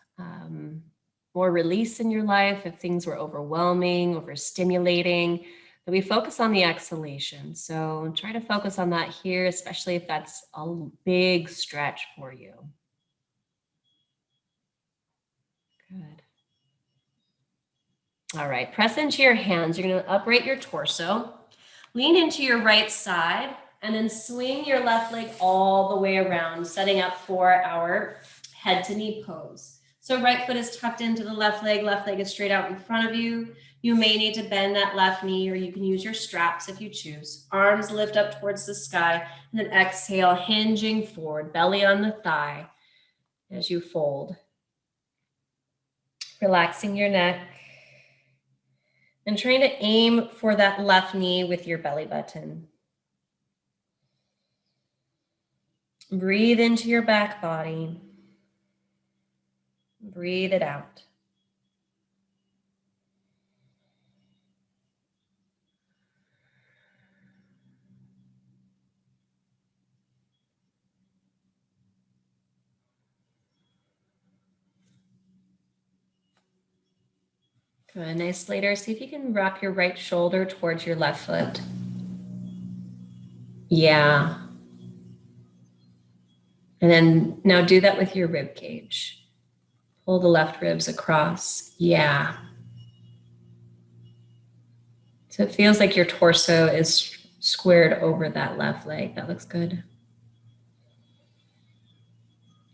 more release in your life, if things were overwhelming, overstimulating, then we focus on the exhalation. So try to focus on that here, especially if that's a big stretch for you. Good. All right, press into your hands. You're going to upright your torso. Lean into your right side and then swing your left leg all the way around, setting up for our head to knee pose. So right foot is tucked into the left leg is straight out in front of you. You may need to bend that left knee or you can use your straps if you choose. Arms lift up towards the sky and then exhale, hinging forward, belly on the thigh as you fold. Relaxing your neck. And trying to aim for that left knee with your belly button. Breathe into your back body. Breathe it out. Good, nice later. See if you can wrap your right shoulder towards your left foot. Yeah. And then now do that with your rib cage. Pull the left ribs across. Yeah. So it feels like your torso is squared over that left leg. That looks good.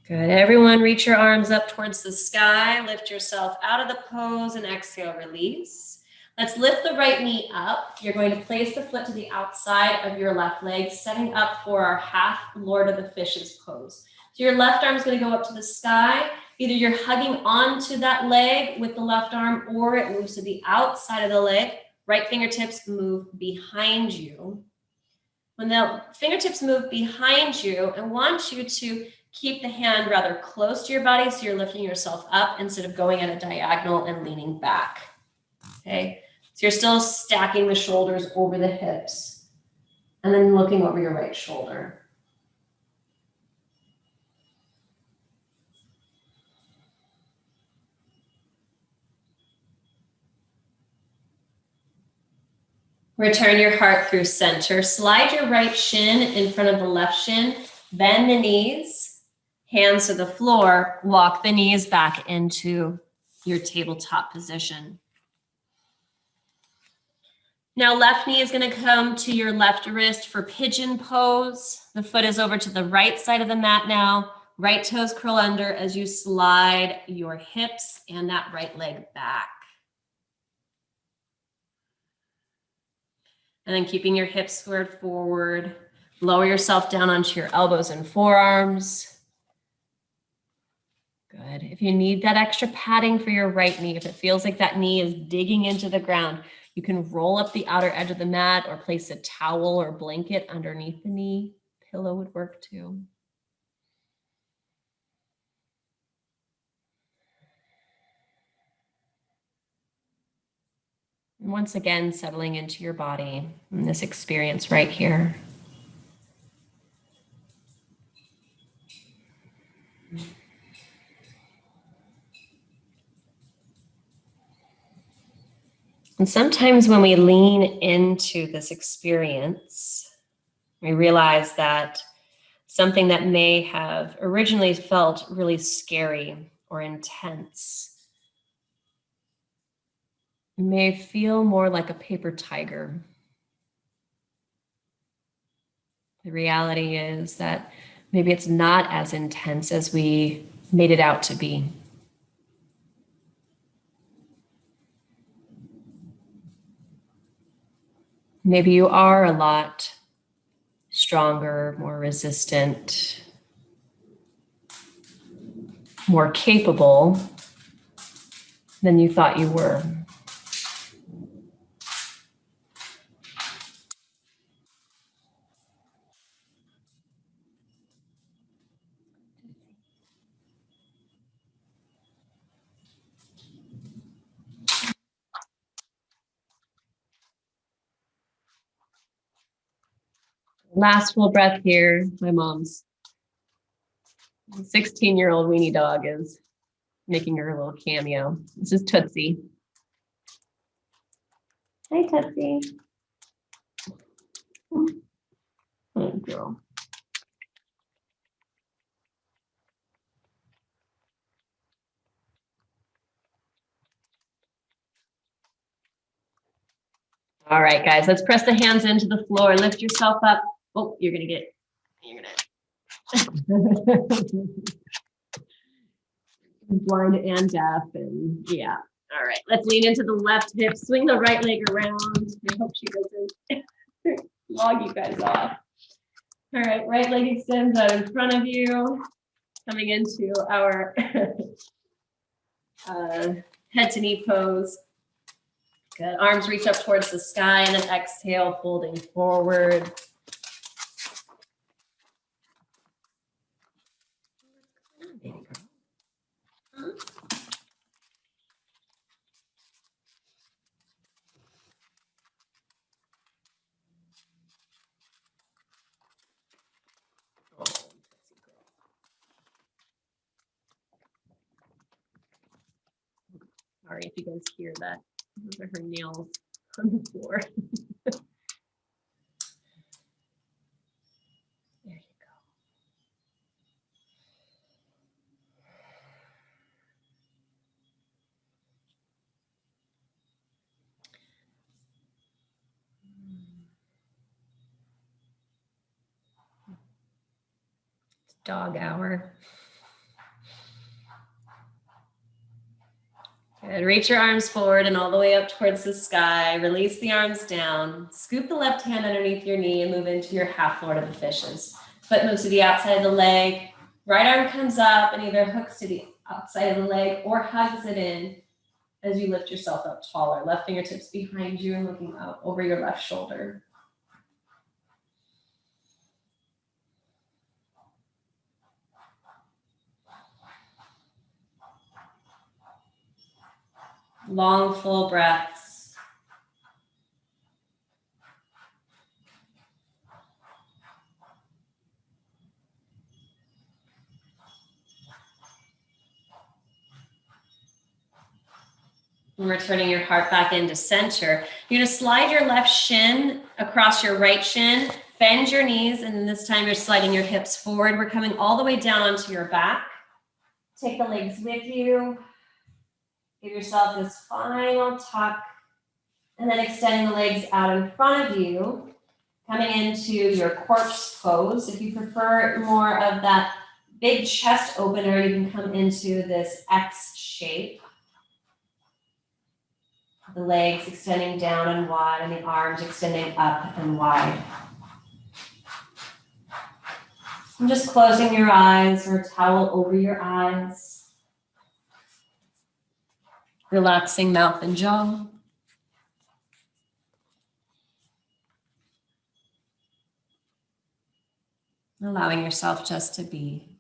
Good. Everyone, reach your arms up towards the sky. Lift yourself out of the pose and exhale, release. Let's lift the right knee up. You're going to place the foot to the outside of your left leg, setting up for our half Lord of the Fishes pose. So your left arm is going to go up to the sky. Either you're hugging onto that leg with the left arm, or it moves to the outside of the leg. Right fingertips move behind you. When the fingertips move behind you, I want you to keep the hand rather close to your body so you're lifting yourself up instead of going at a diagonal and leaning back. Okay, so you're still stacking the shoulders over the hips and then looking over your right shoulder. Return your heart through center. Slide your right shin in front of the left shin. Bend the knees, hands to the floor. Walk the knees back into your tabletop position. Now left knee is going to come to your left wrist for Pigeon Pose. The foot is over to the right side of the mat now. Right toes curl under as you slide your hips and that right leg back. And then keeping your hips squared forward, lower yourself down onto your elbows and forearms. Good. If you need that extra padding for your right knee, if it feels like that knee is digging into the ground, you can roll up the outer edge of the mat or place a towel or blanket underneath the knee. Pillow would work too. And once again, settling into your body in this experience right here. And sometimes when we lean into this experience, we realize that something that may have originally felt really scary or intense may feel more like a paper tiger. The reality is that maybe it's not as intense as we made it out to be. Maybe you are a lot stronger, more resistant, more capable than you thought you were. Last full breath here. My mom's 16-year-old weenie dog is making her little cameo. This is Tootsie. Hi, Tootsie. Hey, girl. All right, guys, let's press the hands into the floor. Lift yourself up. Oh, you're gonna blind and deaf, and yeah. All right, let's lean into the left hip, swing the right leg around. I hope she doesn't log you guys off. All right, right leg extends out in front of you, coming into our head to knee pose. Good, arms reach up towards the sky, and then exhale, folding forward. Sorry if you guys hear that. Those are her nails on the floor. There you go. It's dog hour. Good. Reach your arms forward and all the way up towards the sky. Release the arms down. Scoop the left hand underneath your knee and move into your half forward of the fishes. Foot moves to the outside of the leg. Right arm comes up and either hooks to the outside of the leg or hugs it in as you lift yourself up taller. Left fingertips behind you and looking out over your left shoulder. Long, full breaths. And returning your heart back into center. You're going to slide your left shin across your right shin, bend your knees, and this time you're sliding your hips forward. We're coming all the way down onto your back. Take the legs with you. Give yourself this final tuck, and then extending the legs out in front of you, coming into your corpse pose. If you prefer more of that big chest opener, you can come into this X shape. The legs extending down and wide, and the arms extending up and wide. And just closing your eyes or a towel over your eyes. Relaxing mouth and jaw. Allowing yourself just to be.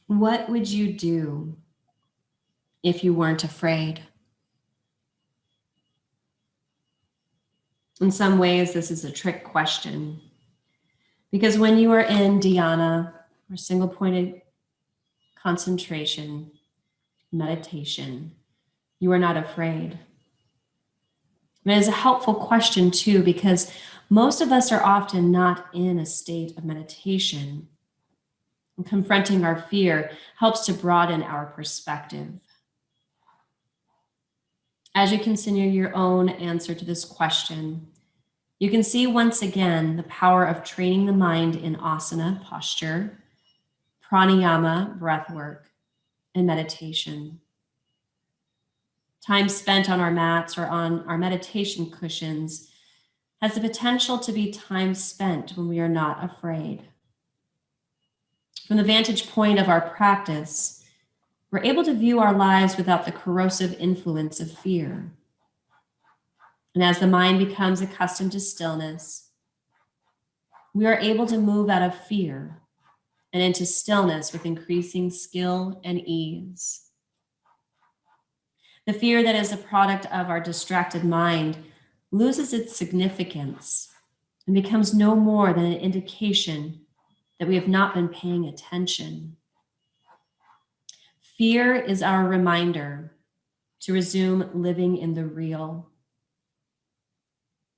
What would you do if you weren't afraid? In some ways, this is a trick question, because when you are in dhyana, or single pointed concentration, meditation, you are not afraid. And it is a helpful question too, because most of us are often not in a state of meditation. And confronting our fear helps to broaden our perspective. As you consider your own answer to this question, you can see once again the power of training the mind in asana, posture, pranayama, breath work, and meditation. Time spent on our mats or on our meditation cushions has the potential to be time spent when we are not afraid. From the vantage point of our practice, we're able to view our lives without the corrosive influence of fear. And as the mind becomes accustomed to stillness, we are able to move out of fear and into stillness with increasing skill and ease. The fear that is a product of our distracted mind loses its significance and becomes no more than an indication that we have not been paying attention. Fear is our reminder to resume living in the real.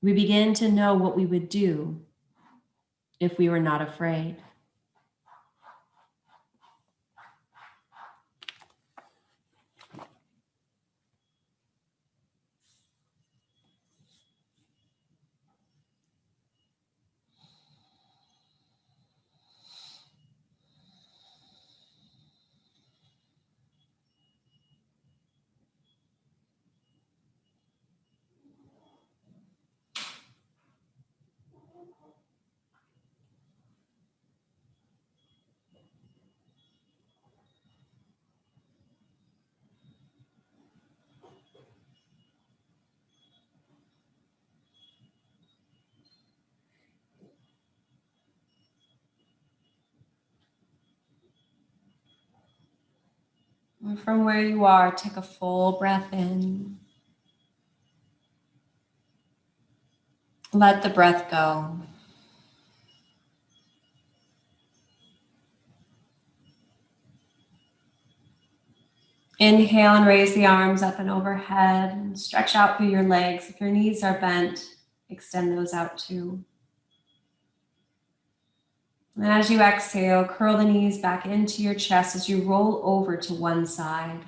We begin to know what we would do if we were not afraid. And from where you are, take a full breath in. Let the breath go. Inhale and raise the arms up and overhead and stretch out through your legs. If your knees are bent, extend those out too. And as you exhale, curl the knees back into your chest as you roll over to one side.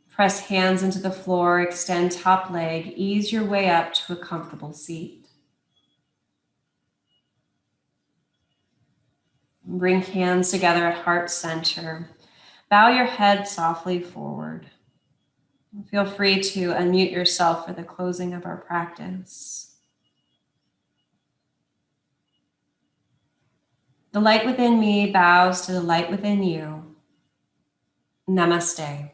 Press hands into the floor, extend top leg, ease your way up to a comfortable seat. Bring hands together at heart center. Bow your head softly forward. Feel free to unmute yourself for the closing of our practice. The light within me bows to the light within you. Namaste.